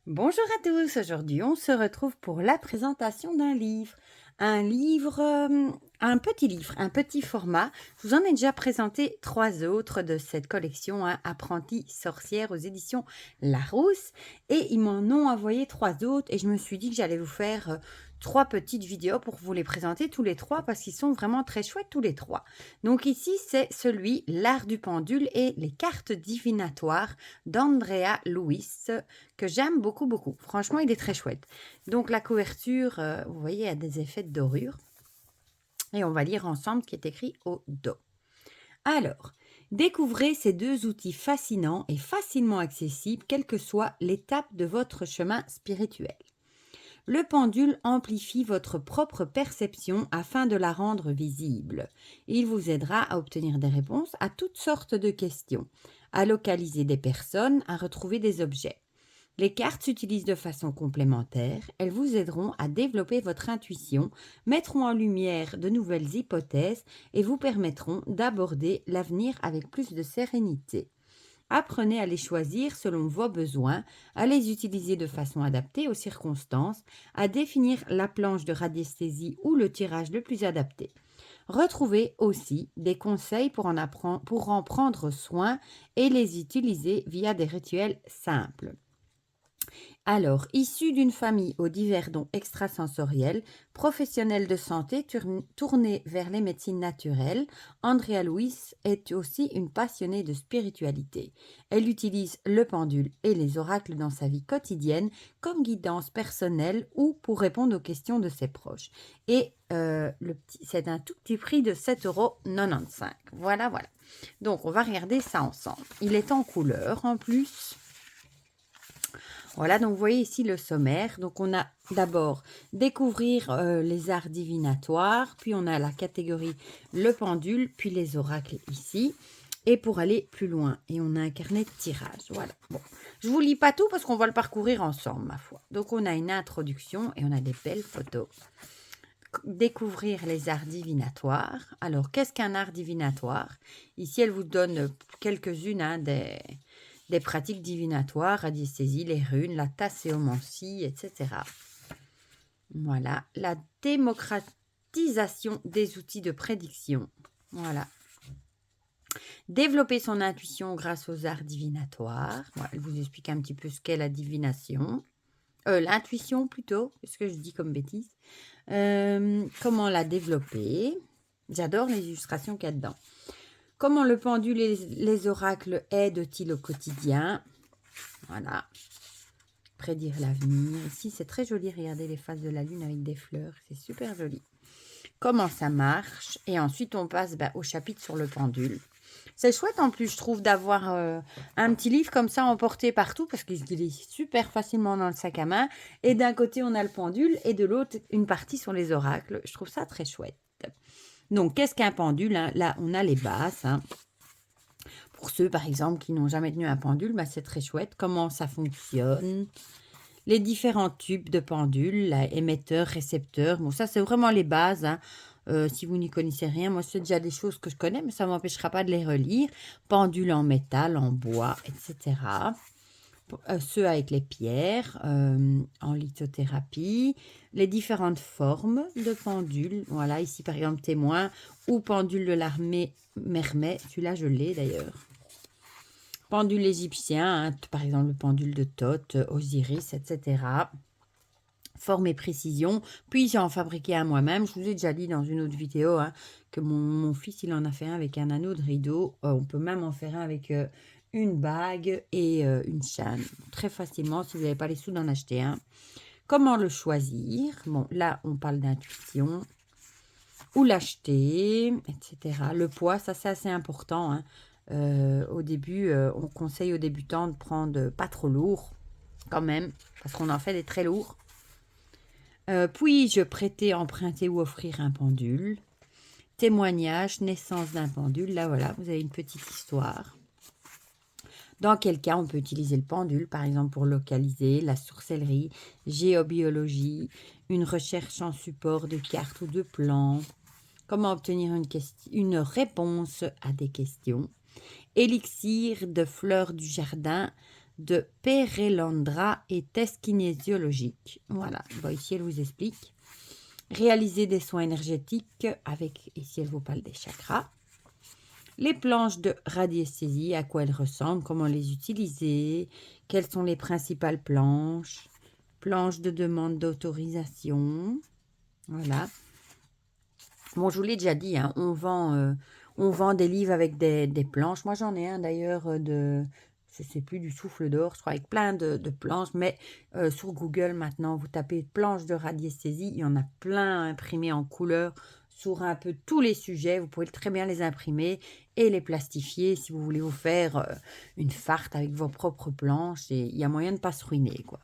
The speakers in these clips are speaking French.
Bonjour à tous, aujourd'hui on se retrouve pour la présentation d'un livre. Un petit livre, un petit format. Je vous en ai déjà présenté 3 autres de cette collection, Apprentie sorcière aux éditions Larousse. Et ils m'en ont envoyé 3 autres et je me suis dit que j'allais vous faire 3 petites vidéos pour vous les présenter tous les 3 parce qu'ils sont vraiment très chouettes tous les 3. Donc ici c'est celui L'art du pendule et les cartes divinatoires d'Andrea Louis que j'aime beaucoup, beaucoup. Franchement, il est très chouette. Donc, la couverture, vous voyez, a des effets de dorure. Et on va lire ensemble ce qui est écrit au dos. Alors, découvrez ces 2 outils fascinants et facilement accessibles, quelle que soit l'étape de votre chemin spirituel. Le pendule amplifie votre propre perception afin de la rendre visible. Il vous aidera à obtenir des réponses à toutes sortes de questions, à localiser des personnes, à retrouver des objets. Les cartes s'utilisent de façon complémentaire, elles vous aideront à développer votre intuition, mettront en lumière de nouvelles hypothèses et vous permettront d'aborder l'avenir avec plus de sérénité. Apprenez à les choisir selon vos besoins, à les utiliser de façon adaptée aux circonstances, à définir la planche de radiesthésie ou le tirage le plus adapté. Retrouvez aussi des conseils pour en prendre soin et les utiliser via des rituels simples. Alors, issu d'une famille aux divers dons extrasensoriels, professionnelle de santé tournée vers les médecines naturelles, Andrea Louis est aussi une passionnée de spiritualité. Elle utilise le pendule et les oracles dans sa vie quotidienne comme guidance personnelle ou pour répondre aux questions de ses proches. Et c'est un tout petit prix de 7,95 €. Voilà, voilà. Donc, on va regarder ça ensemble. Il est en couleur en plus. Voilà, donc vous voyez ici le sommaire. Donc on a d'abord découvrir les arts divinatoires, puis on a la catégorie le pendule, puis les oracles ici. Et pour aller plus loin, et on a un carnet de tirage. Voilà. Bon, je vous lis pas tout parce qu'on va le parcourir ensemble, ma foi. Donc on a une introduction et on a des belles photos. Découvrir les arts divinatoires. Alors, qu'est-ce qu'un art divinatoire? Ici, elle vous donne quelques-unes des pratiques divinatoires, radiesthésie, les runes, la tasséomancie, etc. Voilà, la démocratisation des outils de prédiction. Voilà. Développer son intuition grâce aux arts divinatoires. Voilà, elle vous explique un petit peu ce qu'est la divination. L'intuition plutôt, ce que je dis comme bêtise. Comment la développer. J'adore les illustrations qu'il y a dedans. Comment le pendule et les oracles aident-ils au quotidien? Voilà. Prédire l'avenir. Ici, c'est très joli. Regardez les phases de la lune avec des fleurs. C'est super joli. Comment ça marche? Et ensuite, on passe au chapitre sur le pendule. C'est chouette en plus, je trouve, d'avoir un petit livre comme ça emporté partout parce qu'il est super facilement dans le sac à main. Et d'un côté, on a le pendule et de l'autre, une partie sur les oracles. Je trouve ça très chouette. Donc, qu'est-ce qu'un pendule? Là, on a les bases. Pour ceux, par exemple, qui n'ont jamais tenu un pendule, c'est très chouette. Comment ça fonctionne? Les différents tubes de pendule, émetteur, récepteur. Bon, ça, c'est vraiment les bases. Si vous n'y connaissez rien, moi, c'est déjà des choses que je connais, mais ça ne m'empêchera pas de les relire. Pendule en métal, en bois, etc. Ceux avec les pierres, en lithothérapie. Les différentes formes de pendules. Voilà, ici, par exemple, témoin ou pendule de l'armée Mermet. Celui-là, je l'ai d'ailleurs. Pendule égyptien, par exemple le pendule de Thoth, Osiris, etc. Forme et précision. Puis j'en fabriqué un moi-même. Je vous ai déjà dit dans une autre vidéo que mon fils il en a fait un avec un anneau de rideau. On peut même en faire un avec une bague et une chaîne. Très facilement si vous n'avez pas les sous d'en acheter un. Comment le choisir? Bon, là on parle d'intuition. Où l'acheter, etc. Le poids, ça c'est assez important. Au début, on conseille aux débutants de prendre pas trop lourd, quand même, parce qu'on en fait des très lourds. Puis-je prêter, emprunter ou offrir un pendule? Témoignage, naissance d'un pendule. Là, voilà, vous avez une petite histoire. Dans quel cas on peut utiliser le pendule, par exemple pour localiser la sorcellerie, géobiologie, une recherche en support de cartes ou de plans. Comment obtenir une réponse à des questions. Élixir de fleurs du jardin de Perelandra et test kinésiologique. Voilà, bon, ici elle vous explique. Réaliser des soins énergétiques avec, ici elle vous parle des chakras. Les planches de radiesthésie, à quoi elles ressemblent, comment les utiliser, quelles sont les principales planches, planches de demande d'autorisation. Voilà. Bon, je vous l'ai déjà dit, hein, on vend des livres avec des planches. Moi, j'en ai un d'ailleurs je ne sais plus, du souffle d'or, je crois, avec plein de planches. Mais sur Google, maintenant, vous tapez planches de radiesthésie. Il y en a plein imprimés en couleur sur un peu tous les sujets. Vous pouvez très bien les imprimer et les plastifier si vous voulez vous faire une farte avec vos propres planches. Et il y a moyen de ne pas se ruiner, quoi.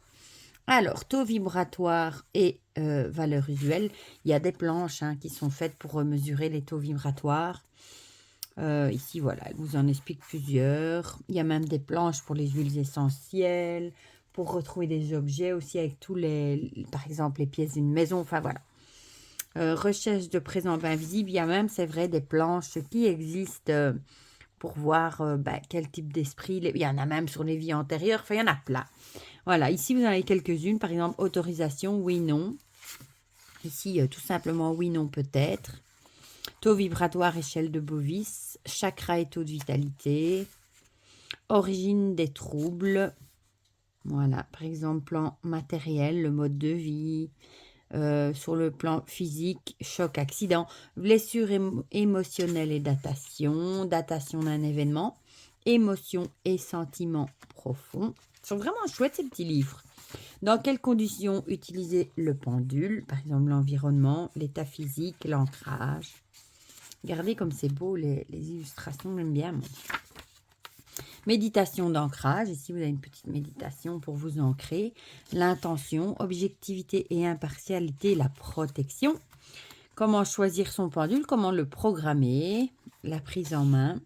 Alors, taux vibratoire et valeur usuelle. Il y a des planches qui sont faites pour mesurer les taux vibratoires. Ici, voilà, elle vous en explique plusieurs. Il y a même des planches pour les huiles essentielles, pour retrouver des objets aussi avec tous par exemple, les pièces d'une maison. Enfin, voilà. Recherche de présence invisible. Il y a même, c'est vrai, des planches qui existent pour voir quel type d'esprit. Il y en a même sur les vies antérieures. Enfin, il y en a plein. Voilà, ici, vous en avez quelques-unes. Par exemple, autorisation, oui, non. Ici, tout simplement, oui, non, peut-être. Taux vibratoire, échelle de Bovis. Chakra et taux de vitalité. Origine des troubles. Voilà, par exemple, plan matériel, le mode de vie. Sur le plan physique, choc, accident. Blessure émotionnelle et datation. Datation d'un événement. Émotions et sentiments profonds. Ils sont vraiment chouettes, ces petits livres. Dans quelles conditions utiliser le pendule? Par exemple, l'environnement, l'état physique, l'ancrage. Regardez comme c'est beau, les illustrations, j'aime bien. Moi. Méditation d'ancrage. Ici, vous avez une petite méditation pour vous ancrer. L'intention, objectivité et impartialité, la protection. Comment choisir son pendule, comment le programmer, la prise en main.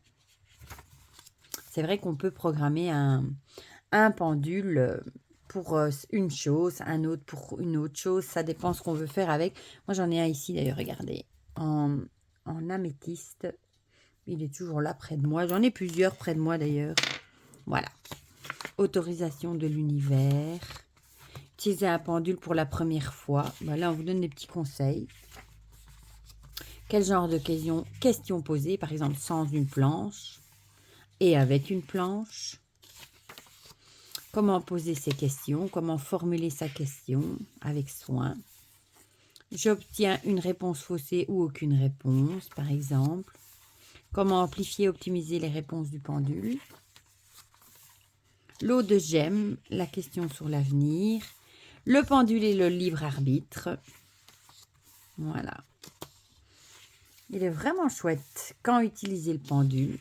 C'est vrai qu'on peut programmer un pendule pour une chose, un autre pour une autre chose. Ça dépend ce qu'on veut faire avec. Moi, j'en ai un ici, d'ailleurs, regardez, en améthyste. Il est toujours là près de moi. J'en ai plusieurs près de moi, d'ailleurs. Voilà. Autorisation de l'univers. Utiliser un pendule pour la première fois. Ben là, on vous donne des petits conseils. Quel genre de questions poser? Par exemple, sans une planche et avec une planche. Comment poser ses questions? Comment formuler sa question avec soin? J'obtiens une réponse faussée ou aucune réponse, par exemple. Comment amplifier et optimiser les réponses du pendule? L'eau de gemme, la question sur l'avenir. Le pendule et le libre arbitre. Voilà. Il est vraiment chouette. Quand utiliser le pendule?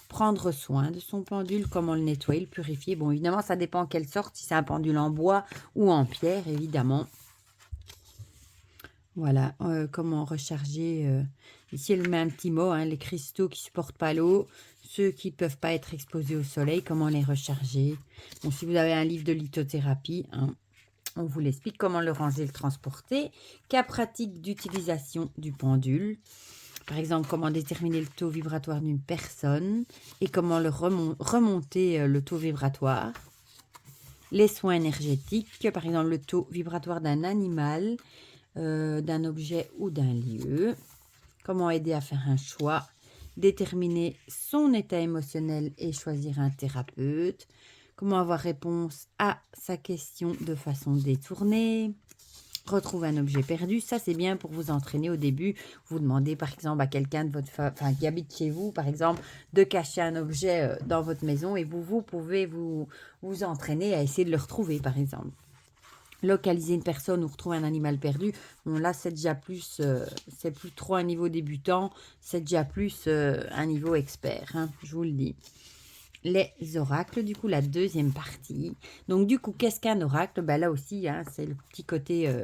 Prendre soin de son pendule, comment le nettoyer, le purifier. Bon, évidemment, ça dépend quelle sorte, si c'est un pendule en bois ou en pierre, évidemment. Voilà, comment recharger. Ici, elle met un petit mot, les cristaux qui ne supportent pas l'eau, ceux qui ne peuvent pas être exposés au soleil, comment les recharger. Bon, si vous avez un livre de lithothérapie, on vous l'explique, comment le ranger, le transporter. Cas pratique d'utilisation du pendule. Par exemple, comment déterminer le taux vibratoire d'une personne et comment le remonter le taux vibratoire. Les soins énergétiques, par exemple le taux vibratoire d'un animal, d'un objet ou d'un lieu. Comment aider à faire un choix. Déterminer son état émotionnel et choisir un thérapeute. Comment avoir réponse à sa question de façon détournée. Retrouver un objet perdu, ça c'est bien pour vous entraîner au début. Vous demandez par exemple à quelqu'un de votre qui habite chez vous, par exemple, de cacher un objet dans votre maison et vous pouvez vous entraîner à essayer de le retrouver, par exemple. Localiser une personne ou retrouver un animal perdu, bon là c'est déjà plus, c'est plus trop un niveau débutant, c'est déjà plus un niveau expert, je vous le dis. Les oracles, du coup, la deuxième partie. Donc, du coup, qu'est-ce qu'un oracle? Là aussi, c'est le petit côté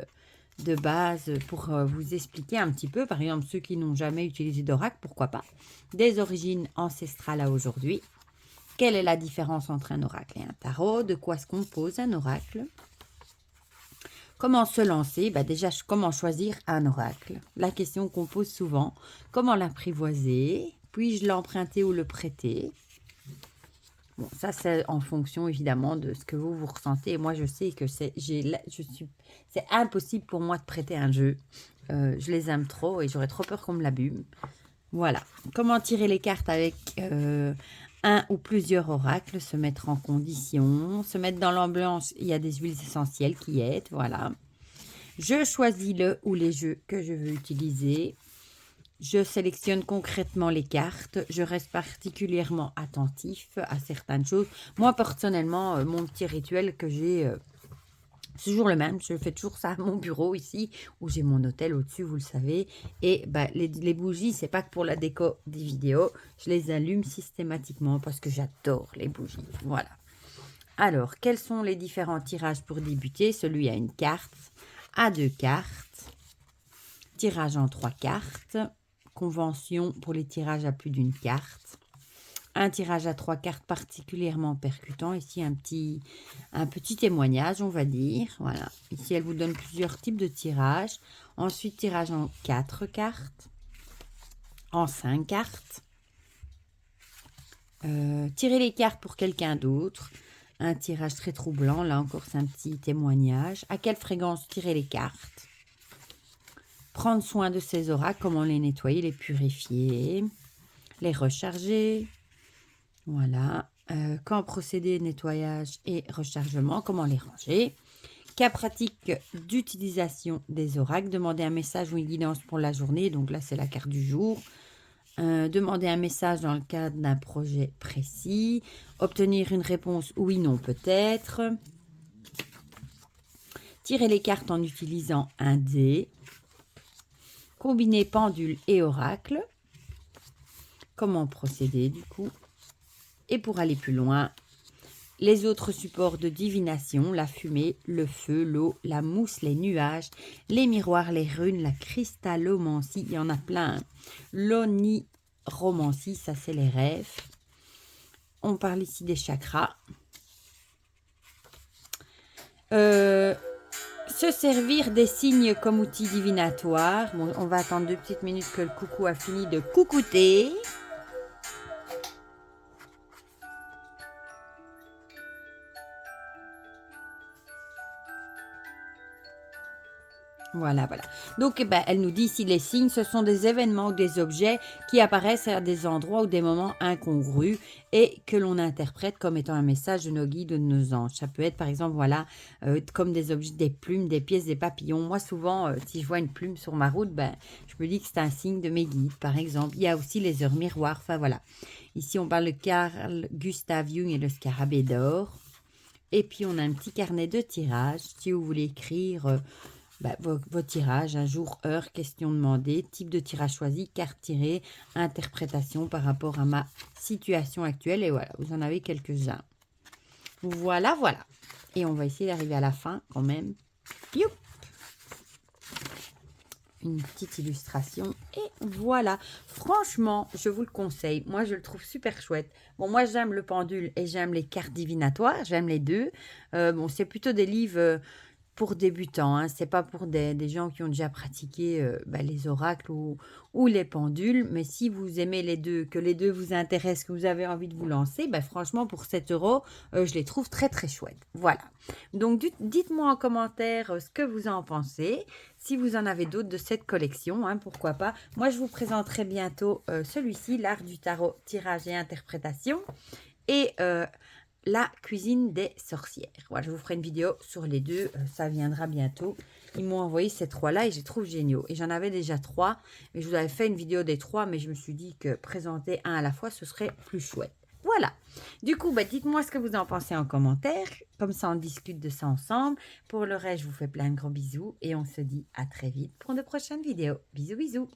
de base pour vous expliquer un petit peu. Par exemple, ceux qui n'ont jamais utilisé d'oracle, pourquoi pas. Des origines ancestrales à aujourd'hui. Quelle est la différence entre un oracle et un tarot? De quoi se compose un oracle? Comment se lancer? Déjà, comment choisir un oracle? La question qu'on pose souvent. Comment l'apprivoiser? Puis-je l'emprunter ou le prêter? Bon, ça, c'est en fonction évidemment de ce que vous ressentez. Et moi, je sais que c'est impossible pour moi de prêter un jeu. Je les aime trop et j'aurais trop peur qu'on me l'abîme. Voilà. Comment tirer les cartes avec un ou plusieurs oracles, se mettre en condition, se mettre dans l'ambiance. Il y a des huiles essentielles qui aident. Voilà. Je choisis le ou les jeux que je veux utiliser. Je sélectionne concrètement les cartes. Je reste particulièrement attentif à certaines choses. Moi, personnellement, mon petit rituel que j'ai, c'est toujours le même. Je fais toujours ça à mon bureau ici, où j'ai mon hôtel au-dessus, vous le savez. Et bah, les bougies, c'est pas que pour la déco des vidéos. Je les allume systématiquement parce que j'adore les bougies. Voilà. Alors, quels sont les différents tirages pour débuter? Celui à une carte, à 2 cartes, tirage en 3 cartes, convention pour les tirages à plus d'une carte, un tirage à 3 cartes particulièrement percutant, ici un petit témoignage on va dire, voilà, ici elle vous donne plusieurs types de tirages, ensuite tirage en 4 cartes, en 5 cartes, tirer les cartes pour quelqu'un d'autre, un tirage très troublant, là encore c'est un petit témoignage, à quelle fréquence tirer les cartes, prendre soin de ces oracles, comment les nettoyer, les purifier, les recharger. Voilà. Quand procéder nettoyage et rechargement, comment les ranger. Cas pratique d'utilisation des oracles. Demander un message ou une guidance pour la journée. Donc là, c'est la carte du jour. Demander un message dans le cadre d'un projet précis. Obtenir une réponse oui, non, peut-être. Tirer les cartes en utilisant un dé. Combiner pendule et oracle. Comment procéder du coup? Et pour aller plus loin, les autres supports de divination, la fumée, le feu, l'eau, la mousse, les nuages, les miroirs, les runes, la cristallomancie, il y en a plein. L'oniromancie, ça c'est les rêves. On parle ici des chakras. Se servir des signes comme outil divinatoire. Bon, on va attendre 2 petites minutes que le coucou a fini de coucouter. Voilà, voilà. Donc, elle nous dit ici, les signes, ce sont des événements ou des objets qui apparaissent à des endroits ou des moments incongrus et que l'on interprète comme étant un message de nos guides ou de nos anges. Ça peut être, par exemple, voilà, comme des objets, des plumes, des pièces, des papillons. Moi, souvent, si je vois une plume sur ma route, je me dis que c'est un signe de mes guides, par exemple. Il y a aussi les heures miroirs. Enfin, voilà. Ici, on parle de Carl Gustav Jung et le scarabée d'or. Et puis, on a un petit carnet de tirage. Si vous voulez écrire... vos tirages, un jour, heure, question demandée, type de tirage choisi, carte tirée, interprétation par rapport à ma situation actuelle. Et voilà, vous en avez quelques-uns. Voilà, voilà. Et on va essayer d'arriver à la fin quand même. Youp! Une petite illustration. Et voilà. Franchement, je vous le conseille. Moi, je le trouve super chouette. Bon, moi, j'aime le pendule et j'aime les cartes divinatoires. J'aime les deux. Bon, c'est plutôt des livres... pour débutants, hein. C'est pas pour des gens qui ont déjà pratiqué les oracles ou les pendules, mais si vous aimez les deux, que les deux vous intéressent, que vous avez envie de vous lancer, franchement pour 7 €, je les trouve très très chouettes. Voilà. Donc dites-moi en commentaire ce que vous en pensez, si vous en avez d'autres de cette collection, hein, pourquoi pas. Moi je vous présenterai bientôt celui-ci, l'art du tarot, tirage et interprétation, et la cuisine des sorcières. Voilà, je vous ferai une vidéo sur les deux, ça viendra bientôt. Ils m'ont envoyé ces 3-là et je les trouve géniaux. Et j'en avais déjà 3, mais je vous avais fait une vidéo des 3, mais je me suis dit que présenter un à la fois, ce serait plus chouette. Voilà. Du coup, dites-moi ce que vous en pensez en commentaire. Comme ça, on discute de ça ensemble. Pour le reste, je vous fais plein de gros bisous et on se dit à très vite pour de prochaines vidéos. Bisous, bisous.